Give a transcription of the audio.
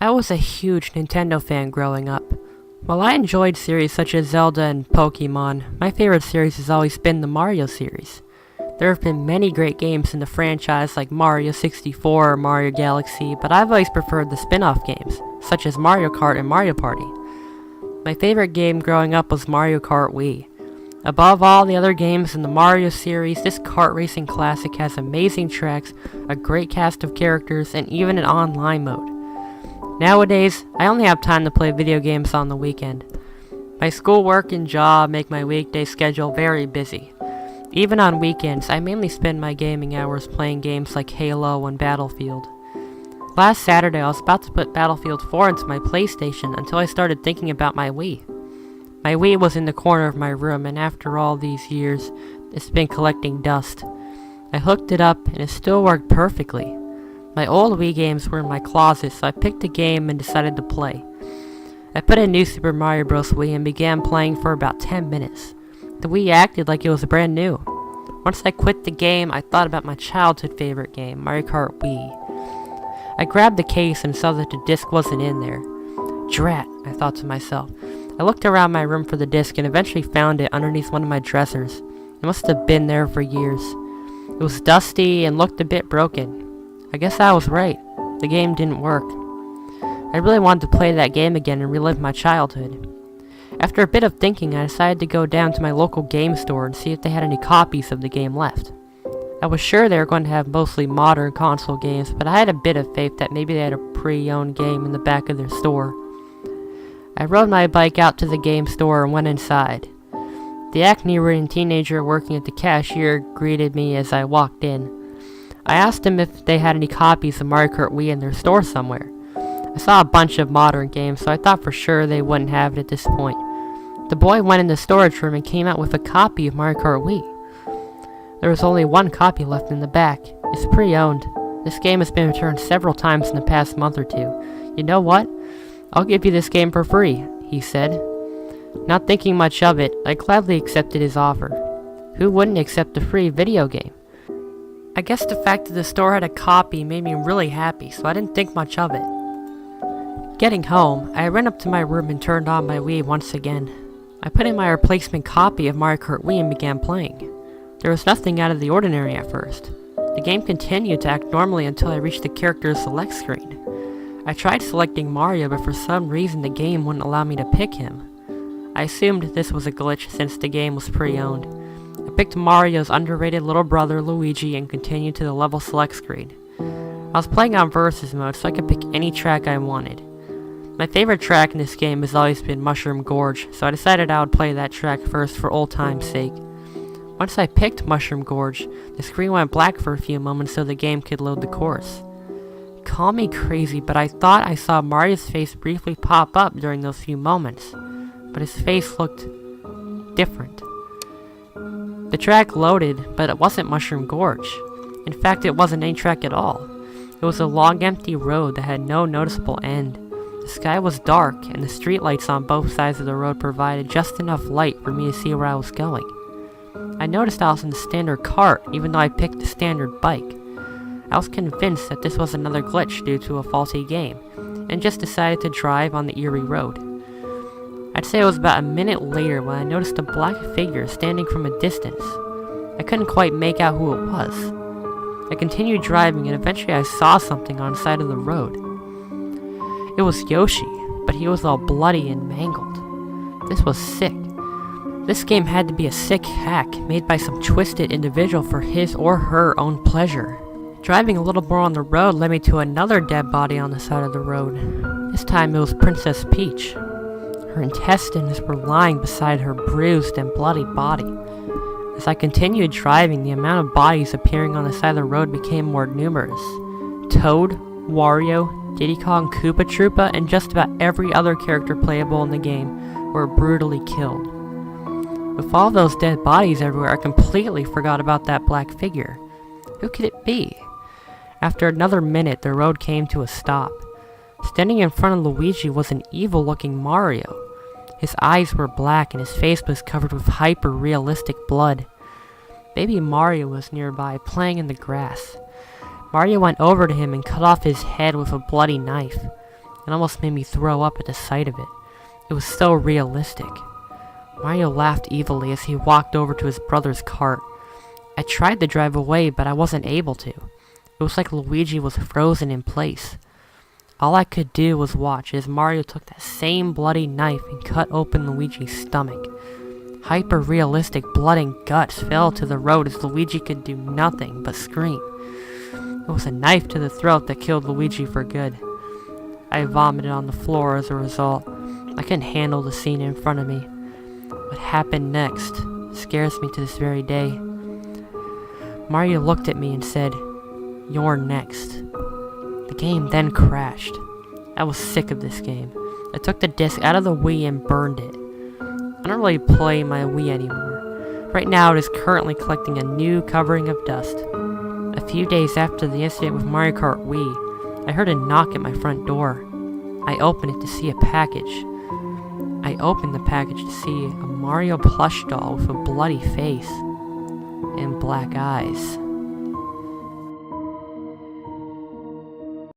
I was a huge Nintendo fan growing up. While I enjoyed series such as Zelda and Pokemon, my favorite series has always been the Mario series. There have been many great games in the franchise like Mario 64 or Mario Galaxy, but I've always preferred the spin-off games, such as Mario Kart and Mario Party. My favorite game growing up was Mario Kart Wii. Above all the other games in the Mario series, this kart racing classic has amazing tracks, a great cast of characters, and even an online mode. Nowadays, I only have time to play video games on the weekend. My schoolwork and job make my weekday schedule very busy. Even on weekends, I mainly spend my gaming hours playing games like Halo and Battlefield. Last Saturday, I was about to put Battlefield 4 into my PlayStation until I started thinking about my Wii. My Wii was in the corner of my room, and after all these years, it's been collecting dust. I hooked it up, and it still worked perfectly. My old Wii games were in my closet, so I picked a game and decided to play. I put in New Super Mario Bros. Wii and began playing for about 10 minutes. The Wii acted like it was brand new. Once I quit the game, I thought about my childhood favorite game, Mario Kart Wii. I grabbed the case and saw that the disc wasn't in there. Drat, I thought to myself. I looked around my room for the disc and eventually found it underneath one of my dressers. It must have been there for years. It was dusty and looked a bit broken. I guess I was right. The game didn't work. I really wanted to play that game again and relive my childhood. After a bit of thinking, I decided to go down to my local game store and see if they had any copies of the game left. I was sure they were going to have mostly modern console games, but I had a bit of faith that maybe they had a pre-owned game in the back of their store. I rode my bike out to the game store and went inside. The acne-ridden teenager working at the cashier greeted me as I walked in. I asked him if they had any copies of Mario Kart Wii in their store somewhere. I saw a bunch of modern games, so I thought for sure they wouldn't have it at this point. The boy went in the storage room and came out with a copy of Mario Kart Wii. There was only one copy left in the back. It's pre-owned. This game has been returned several times in the past month or two. You know what? I'll give you this game for free, he said. Not thinking much of it, I gladly accepted his offer. Who wouldn't accept a free video game? I guess the fact that the store had a copy made me really happy, so I didn't think much of it. Getting home, I ran up to my room and turned on my Wii once again. I put in my replacement copy of Mario Kart Wii and began playing. There was nothing out of the ordinary at first. The game continued to act normally until I reached the character's select screen. I tried selecting Mario, but for some reason the game wouldn't allow me to pick him. I assumed this was a glitch since the game was pre-owned. I picked Mario's underrated little brother Luigi and continued to the level select screen. I was playing on versus mode, so I could pick any track I wanted. My favorite track in this game has always been Mushroom Gorge, so I decided I would play that track first for old time's sake. Once I picked Mushroom Gorge, the screen went black for a few moments so the game could load the course. Call me crazy, but I thought I saw Mario's face briefly pop up during those few moments, but his face looked different. The track loaded, but it wasn't Mushroom Gorge. In fact, it wasn't any track at all. It was a long empty road that had no noticeable end. The sky was dark, and the streetlights on both sides of the road provided just enough light for me to see where I was going. I noticed I was in the standard cart, even though I picked the standard bike. I was convinced that this was another glitch due to a faulty game, and just decided to drive on the eerie road. I'd say it was about a minute later when I noticed a black figure standing from a distance. I couldn't quite make out who it was. I continued driving and eventually I saw something on the side of the road. It was Yoshi, but he was all bloody and mangled. This was sick. This game had to be a sick hack made by some twisted individual for his or her own pleasure. Driving a little more on the road led me to another dead body on the side of the road. This time it was Princess Peach. Her intestines were lying beside her bruised and bloody body. As I continued driving, the amount of bodies appearing on the side of the road became more numerous. Toad, Wario, Diddy Kong, Koopa Troopa, and just about every other character playable in the game were brutally killed. With all those dead bodies everywhere, I completely forgot about that black figure. Who could it be? After another minute, the road came to a stop. Standing in front of Luigi was an evil-looking Mario. His eyes were black and his face was covered with hyper-realistic blood. Baby Mario was nearby, playing in the grass. Mario went over to him and cut off his head with a bloody knife. It almost made me throw up at the sight of it. It was so realistic. Mario laughed evilly as he walked over to his brother's cart. I tried to drive away, but I wasn't able to. It was like Luigi was frozen in place. All I could do was watch as Mario took that same bloody knife and cut open Luigi's stomach. Hyper-realistic blood and guts fell to the road as Luigi could do nothing but scream. It was a knife to the throat that killed Luigi for good. I vomited on the floor as a result. I couldn't handle the scene in front of me. What happened next scares me to this very day. Mario looked at me and said, "You're next." The game then crashed. I was sick of this game. I took the disc out of the Wii and burned it. I don't really play my Wii anymore. Right now it is currently collecting a new covering of dust. A few days after the incident with Mario Kart Wii, I heard a knock at my front door. I opened it to see a package. I opened the package to see a Mario plush doll with a bloody face and black eyes.